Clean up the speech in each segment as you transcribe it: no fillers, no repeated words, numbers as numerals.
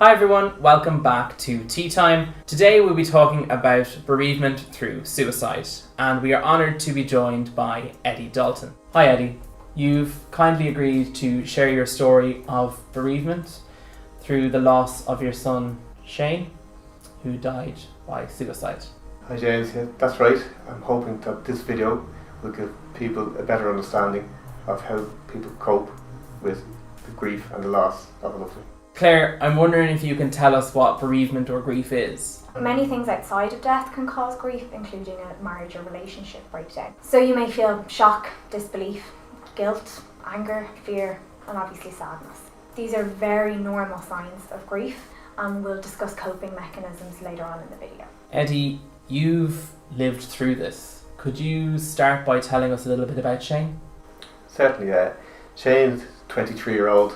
Hi everyone, welcome back to Tea Time. Today we'll be talking about bereavement through suicide, and we are honoured to be joined by Eddie Dalton. Hi Eddie, you've kindly agreed to share your story of bereavement through the loss of your son Shane, who died by suicide. Hi James, yeah, that's right. I'm hoping that this video will give people a better understanding of how people cope with the grief and the loss of a loved one. Claire, I'm wondering if you can tell us what bereavement or grief is. Many things outside of death can cause grief, including a marriage or relationship breakdown. So you may feel shock, disbelief, guilt, anger, fear, and obviously sadness. These are very normal signs of grief, and we'll discuss coping mechanisms later on in the video. Eddie, you've lived through this. Could you start by telling us a little bit about Shane? Certainly, Shane's a 23-year-old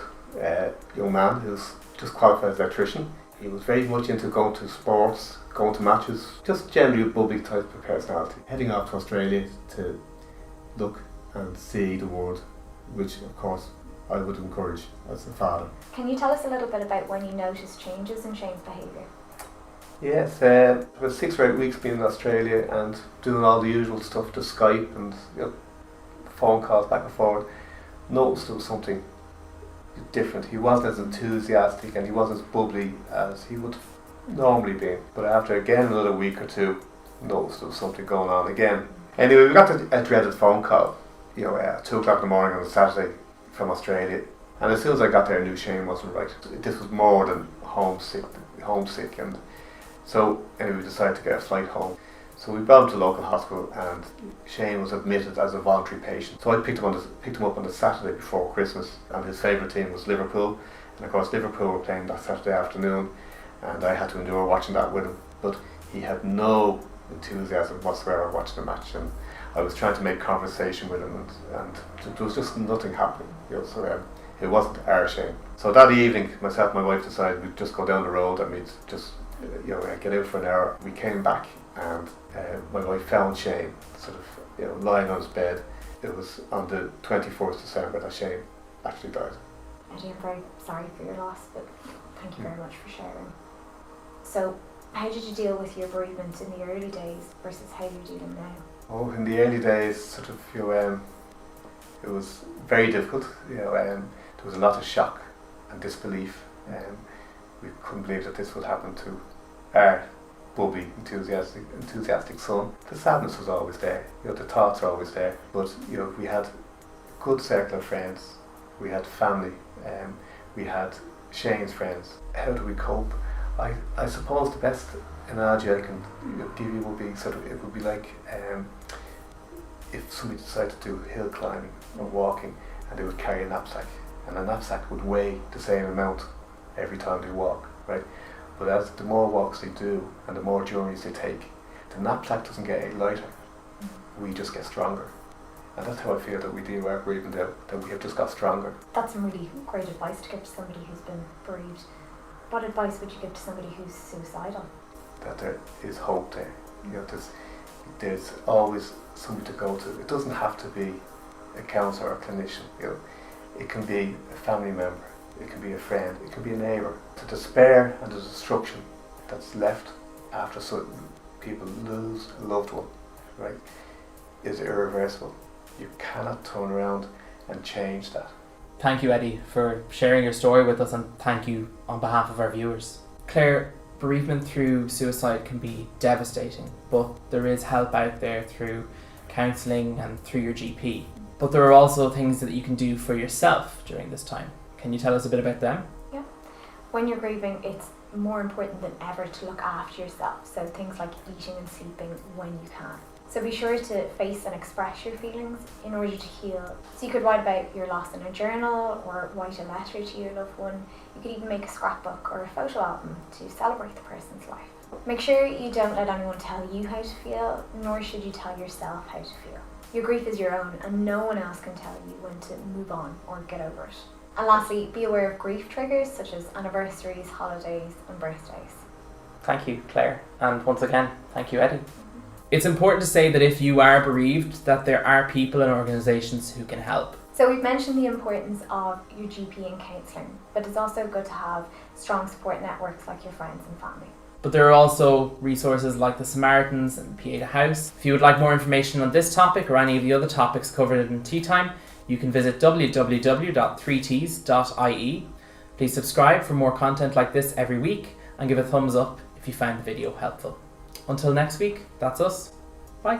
young man who's just qualified as an electrician. He was very much into going to sports, going to matches, just generally a bubbly type of personality. Heading off to Australia to look and see the world, which of course I would encourage as a father. Can you tell us a little bit about when you noticed changes in Shane's behaviour? Yes, about 6 or 8 weeks being in Australia and doing all the usual stuff, the Skype and phone calls back and forth, noticed there was something different. He wasn't as enthusiastic and he wasn't as bubbly as he would normally be. But after again another week or two, noticed there was something going on again. Anyway, we got a dreaded phone call, at 2 o'clock in the morning on a Saturday from Australia. And as soon as I got there, I knew Shane wasn't right. This was more than homesick, and so anyway, we decided to get a flight home. So we brought him to the local hospital, and Shane was admitted as a voluntary patient. So I picked him up on the Saturday before Christmas, and his favourite team was Liverpool. And of course Liverpool were playing that Saturday afternoon, and I had to endure watching that with him. But he had no enthusiasm whatsoever watching the match, and I was trying to make conversation with him, and there was just nothing happening. So it wasn't our Shane. So that evening, myself and my wife decided we'd just go down the road and we'd just get out for an hour. We came back, and my wife found Shane sort of lying on his bed. It was on the 24th December that Shane actually died. Eddie, I'm very sorry for your loss, but thank you very much for sharing. So, how did you deal with your bereavement in the early days versus how you're dealing now? Oh, in the early days, it was very difficult. There was a lot of shock and disbelief. We couldn't believe that this would happen to our bubbly, enthusiastic son. The sadness was always there. The thoughts are always there. But we had a good circle of friends. We had family. We had Shane's friends. How do we cope? I suppose the best analogy I can give you would be it would be like if somebody decided to do hill climbing or walking, and they would carry a knapsack, and a knapsack would weigh the same amount every time they walk, right? But as the more walks they do and the more journeys they take, the knapsack doesn't get any lighter. We just get stronger. And that's how I feel that we deal with our bereavement now, that we have just got stronger. That's some really great advice to give to somebody who's been bereaved. What advice would you give to somebody who's suicidal? That there is hope there. There's always somebody to go to. It doesn't have to be a counsellor or a clinician. It can be a family member. It can be a friend, it can be a neighbour. The despair and the destruction that's left after certain people lose a loved one, right, is irreversible. You cannot turn around and change that. Thank you, Eddie, for sharing your story with us, and thank you on behalf of our viewers. Claire, bereavement through suicide can be devastating, but there is help out there through counselling and through your GP. But there are also things that you can do for yourself during this time. Can you tell us a bit about them? Yeah. When you're grieving, it's more important than ever to look after yourself. So things like eating and sleeping when you can. So be sure to face and express your feelings in order to heal. So you could write about your loss in a journal, or write a letter to your loved one. You could even make a scrapbook or a photo album to celebrate the person's life. Make sure you don't let anyone tell you how to feel, nor should you tell yourself how to feel. Your grief is your own, and no one else can tell you when to move on or get over it. And lastly, be aware of grief triggers such as anniversaries, holidays and birthdays. Thank you, Claire. And once again, thank you, Eddie. It's important to say that if you are bereaved, that there are people and organisations who can help. So we've mentioned the importance of your GP and counselling, but it's also good to have strong support networks like your friends and family. But there are also resources like the Samaritans and Pieta House. If you would like more information on this topic or any of the other topics covered in Tea Time, you can visit www.3ts.ie. Please subscribe for more content like this every week and give a thumbs up if you found the video helpful. Until next week, that's us. Bye.